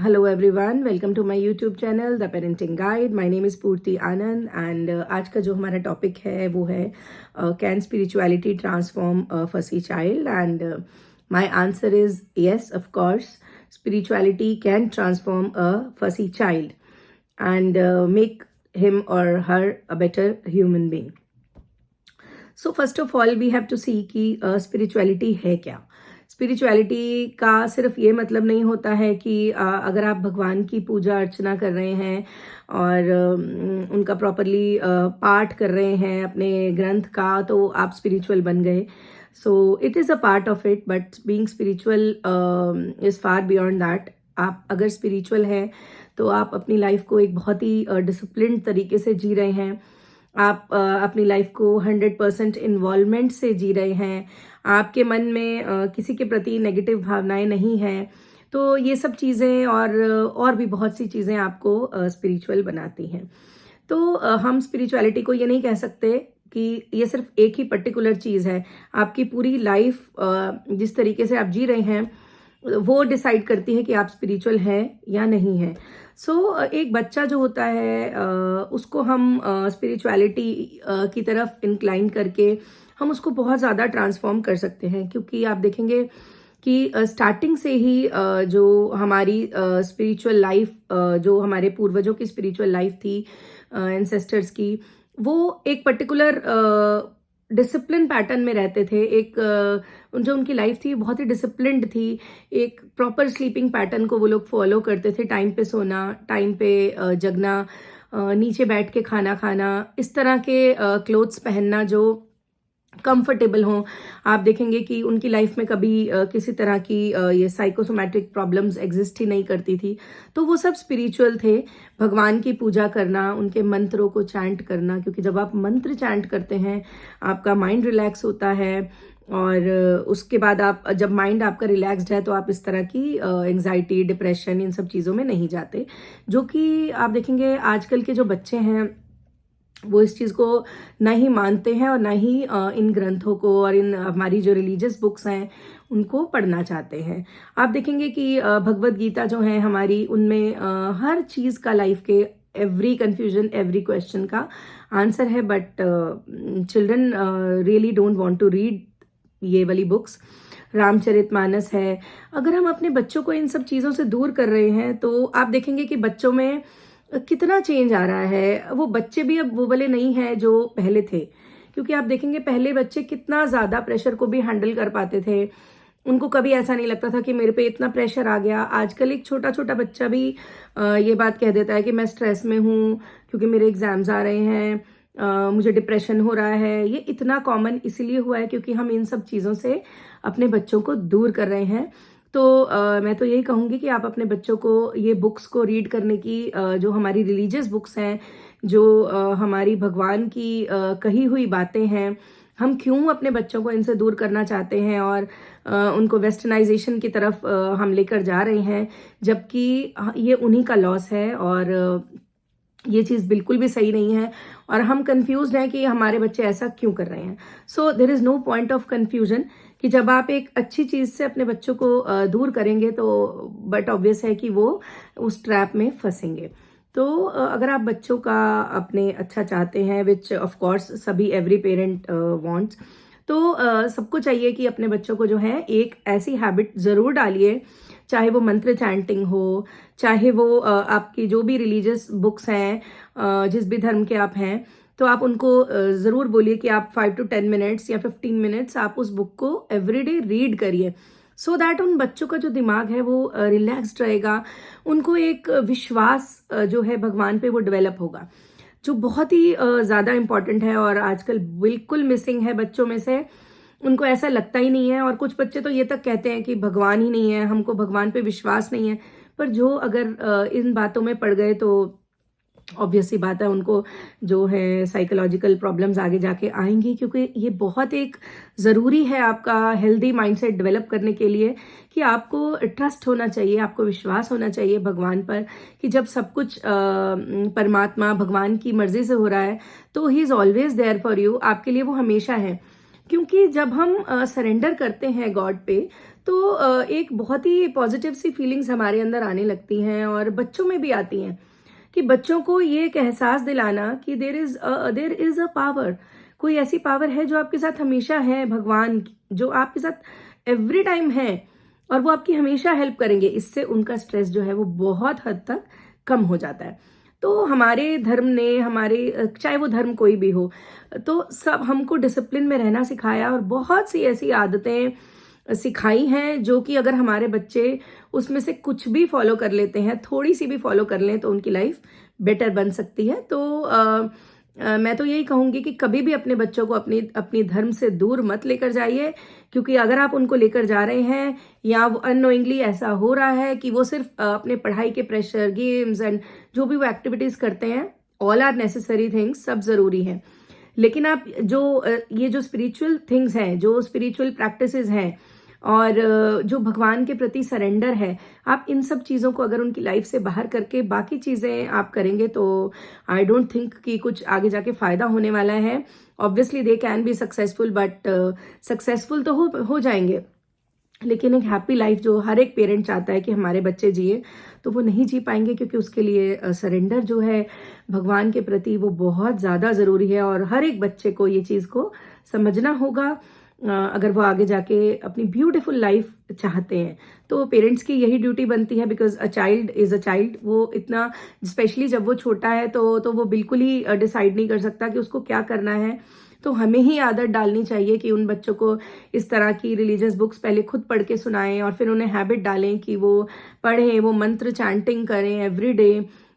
Hello everyone, welcome to my YouTube channel the parenting guide. My name is Purti Anand and आज का जो हमारा topic है वो है can spirituality transform a fussy child. And my answer is yes, of course spirituality can transform a fussy child and make him or her a better human being. So first of all we have to see कि spirituality है क्या। Spirituality का सिर्फ ये मतलब नहीं होता है कि अगर आप भगवान की पूजा अर्चना कर रहे हैं और उनका प्रॉपरली पाठ कर रहे हैं अपने ग्रंथ का, तो आप स्पिरिचुअल बन गए। So it is a part of it, but being spiritual is far beyond that. आप अगर स्पिरिचुअल हैं तो आप अपनी लाइफ को एक बहुत ही डिसिप्लिन्ड तरीके से जी रहे हैं। आप अपनी लाइफ को 100% इन्वॉल्वमेंट से जी रहे हैं। आपके मन में किसी के प्रति नेगेटिव भावनाएं नहीं हैं। तो ये सब चीज़ें और भी बहुत सी चीज़ें आपको स्पिरिचुअल बनाती हैं। तो हम स्पिरिचुअलिटी को ये नहीं कह सकते कि ये सिर्फ एक ही पर्टिकुलर चीज़ है। आपकी पूरी लाइफ जिस तरीके से आप जी रहे हैं वो डिसाइड करती है कि आप स्पिरिचुअल हैं या नहीं हैं। सो एक बच्चा जो होता है उसको हम स्पिरिचुअलिटी की तरफ इंक्लाइन करके हम उसको बहुत ज़्यादा ट्रांसफॉर्म कर सकते हैं, क्योंकि आप देखेंगे कि स्टार्टिंग से ही जो हमारी स्पिरिचुअल लाइफ, जो हमारे पूर्वजों की स्पिरिचुअल लाइफ थी, एंसेस्टर्स की, वो एक पर्टिकुलर डिसिप्लिन पैटर्न में रहते थे। एक जो उनकी लाइफ थी बहुत ही डिसिप्लिन्ड थी। एक प्रॉपर स्लीपिंग पैटर्न को वो लोग फॉलो करते थे। टाइम पे सोना, टाइम पे जगना, नीचे बैठ के खाना खाना, इस तरह के क्लोथ्स पहनना जो कंफर्टेबल हों। आप देखेंगे कि उनकी लाइफ में कभी किसी तरह की ये साइकोसोमैटिक प्रॉब्लम्स एग्जिस्ट ही नहीं करती थी। तो वो सब स्पिरिचुअल थे। भगवान की पूजा करना, उनके मंत्रों को चैंट करना, क्योंकि जब आप मंत्र चैंट करते हैं आपका माइंड रिलैक्स होता है। और उसके बाद आप जब माइंड आपका रिलैक्स्ड है तो आप इस तरह की एंग्जाइटी, डिप्रेशन, इन सब चीज़ों में नहीं जाते। जो कि आप देखेंगे आजकल के जो बच्चे हैं वो इस चीज़ को ना ही मानते हैं और ना ही इन ग्रंथों को और इन हमारी जो रिलीजियस बुक्स हैं उनको पढ़ना चाहते हैं। आप देखेंगे कि भगवत गीता जो है हमारी, उनमें हर चीज़ का, लाइफ के एवरी कन्फ्यूजन, एवरी क्वेश्चन का आंसर है। But children really don't want to read ये वाली बुक्स। रामचरितमानस है। अगर हम अपने बच्चों को इन सब चीज़ों से दूर कर रहे हैं तो आप देखेंगे कि बच्चों में कितना चेंज आ रहा है। वो बच्चे भी अब वो वाले नहीं हैं जो पहले थे, क्योंकि आप देखेंगे पहले बच्चे कितना ज़्यादा प्रेशर को भी हैंडल कर पाते थे। उनको कभी ऐसा नहीं लगता था कि मेरे पे इतना प्रेशर आ गया। आजकल एक छोटा छोटा बच्चा भी ये बात कह देता है कि मैं स्ट्रेस में हूँ क्योंकि मेरे एग्जाम्स आ रहे हैं, मुझे डिप्रेशन हो रहा है। ये इतना कॉमन इसीलिए हुआ है क्योंकि हम इन सब चीज़ों से अपने बच्चों को दूर कर रहे हैं। तो मैं तो यही कहूँगी कि आप अपने बच्चों को ये बुक्स को रीड करने की, जो हमारी रिलीजियस बुक्स हैं, जो हमारी भगवान की कही हुई बातें हैं, हम क्यों अपने बच्चों को इनसे दूर करना चाहते हैं और उनको वेस्टर्नाइजेशन की तरफ हम लेकर जा रहे हैं, जबकि ये उन्हीं का लॉस है और ये चीज़ बिल्कुल भी सही नहीं है। और हम कंफ्यूज्ड हैं कि हमारे बच्चे ऐसा क्यों कर रहे हैं। So there is no point of confusion कि जब आप एक अच्छी चीज़ से अपने बच्चों को दूर करेंगे तो बट ऑब्वियस है कि वो उस ट्रैप में फंसेंगे। तो अगर आप बच्चों का अपने अच्छा चाहते हैं, विच ऑफ कोर्स सभी एवरी पेरेंट वांट्स, तो सबको चाहिए कि अपने बच्चों को जो है एक ऐसी हैबिट ज़रूर डालिए, चाहे वो मंत्र चैंटिंग हो, चाहे वो आपकी जो भी रिलीजियस बुक्स हैं, जिस भी धर्म के आप हैं, तो आप उनको ज़रूर बोलिए कि आप 5 to 10 मिनट्स या 15 मिनट्स आप उस बुक को एवरीडे रीड करिए। सो दैट उन बच्चों का जो दिमाग है वो रिलैक्स्ड रहेगा। उनको एक विश्वास जो है भगवान पे वो डेवलप होगा, जो बहुत ही ज़्यादा इम्पॉर्टेंट है और आजकल बिल्कुल मिसिंग है बच्चों में से। उनको ऐसा लगता ही नहीं है। और कुछ बच्चे तो ये तक कहते हैं कि भगवान ही नहीं है, हमको भगवान पे विश्वास नहीं है। पर जो अगर इन बातों में पड़ गए तो ऑब्वियस सी बात है उनको जो है साइकोलॉजिकल प्रॉब्लम्स आगे जाके आएंगी, क्योंकि ये बहुत एक ज़रूरी है आपका हेल्दी माइंडसेट डेवलप करने के लिए कि आपको ट्रस्ट होना चाहिए, आपको विश्वास होना चाहिए भगवान पर कि जब सब कुछ परमात्मा भगवान की मर्जी से हो रहा है तो he is always there for you. आपके लिए वो हमेशा है। क्योंकि जब हम सरेंडर करते हैं गॉड पे, तो एक बहुत ही पॉजिटिव सी फीलिंग्स हमारे अंदर आने लगती हैं और बच्चों में भी आती हैं कि बच्चों को ये एक एहसास दिलाना कि देर इज अ पावर, कोई ऐसी पावर है जो आपके साथ हमेशा है, भगवान जो आपके साथ एवरी टाइम है और वो आपकी हमेशा हेल्प करेंगे। इससे उनका स्ट्रेस जो है वो बहुत हद तक कम हो जाता है। तो हमारे धर्म ने चाहे वो धर्म कोई भी हो, तो सब हमको डिसिप्लिन में रहना सिखाया और बहुत सी ऐसी आदतें सिखाई हैं जो कि अगर हमारे बच्चे उसमें से कुछ भी फॉलो कर लेते हैं, थोड़ी सी भी फॉलो कर लें, तो उनकी लाइफ बेटर बन सकती है। तो मैं तो यही कहूँगी कि कभी भी अपने बच्चों को अपनी अपनी धर्म से दूर मत लेकर जाइए, क्योंकि अगर आप उनको लेकर जा रहे हैं या वो अननोइंगली ऐसा हो रहा है कि वो सिर्फ अपने पढ़ाई के प्रेशर, गेम्स एंड जो भी वो एक्टिविटीज़ करते हैं, ऑल आर नेसेसरी थिंग्स, सब ज़रूरी हैं, लेकिन आप ये जो स्पिरिचुअल थिंग्स हैं, जो स्पिरिचुअल प्रैक्टिसेस हैं और जो भगवान के प्रति सरेंडर है, आप इन सब चीज़ों को अगर उनकी लाइफ से बाहर करके बाकी चीज़ें आप करेंगे, तो आई डोंट थिंक कि कुछ आगे जाके फ़ायदा होने वाला है। Obviously they can be successful, but successful तो हो जाएंगे, लेकिन एक हैप्पी लाइफ जो हर एक पेरेंट चाहता है कि हमारे बच्चे जिए, तो वो नहीं जी पाएंगे, क्योंकि उसके लिए सरेंडर जो है भगवान के प्रति वो बहुत ज़्यादा ज़रूरी है और हर एक बच्चे को ये चीज़ को समझना होगा अगर वो आगे जाके अपनी ब्यूटीफुल लाइफ चाहते हैं। तो पेरेंट्स की यही ड्यूटी बनती है, because a child is a child. वो इतना, स्पेशली जब वो छोटा है, तो वो बिल्कुल ही डिसाइड नहीं कर सकता कि उसको क्या करना है। तो हमें ही आदत डालनी चाहिए कि उन बच्चों को इस तरह की रिलीजियस बुक्स पहले खुद पढ़ के सुनाएं और फिर उन्हें हैबिट डालें कि वो पढ़ें, वो मंत्र चैंटिंग करें एवरी डे।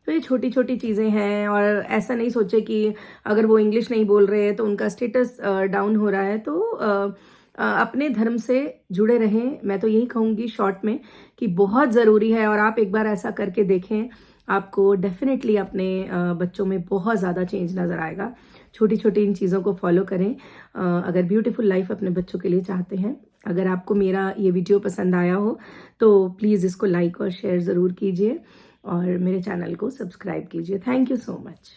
तो ये छोटी छोटी चीज़ें हैं, और ऐसा नहीं सोचे कि अगर वो इंग्लिश नहीं बोल रहे हैं तो उनका स्टेटस डाउन हो रहा है। तो अपने धर्म से जुड़े रहें, मैं तो यही कहूँगी शॉर्ट में कि बहुत ज़रूरी है, और आप एक बार ऐसा करके देखें, आपको डेफिनेटली अपने बच्चों में बहुत ज़्यादा चेंज नज़र आएगा। छोटी छोटी इन चीज़ों को फॉलो करें अगर ब्यूटीफुल लाइफ अपने बच्चों के लिए चाहते हैं। अगर आपको मेरा ये वीडियो पसंद आया हो तो प्लीज़ इसको लाइक और शेयर ज़रूर कीजिए और मेरे चैनल को सब्सक्राइब कीजिए। Thank you so much.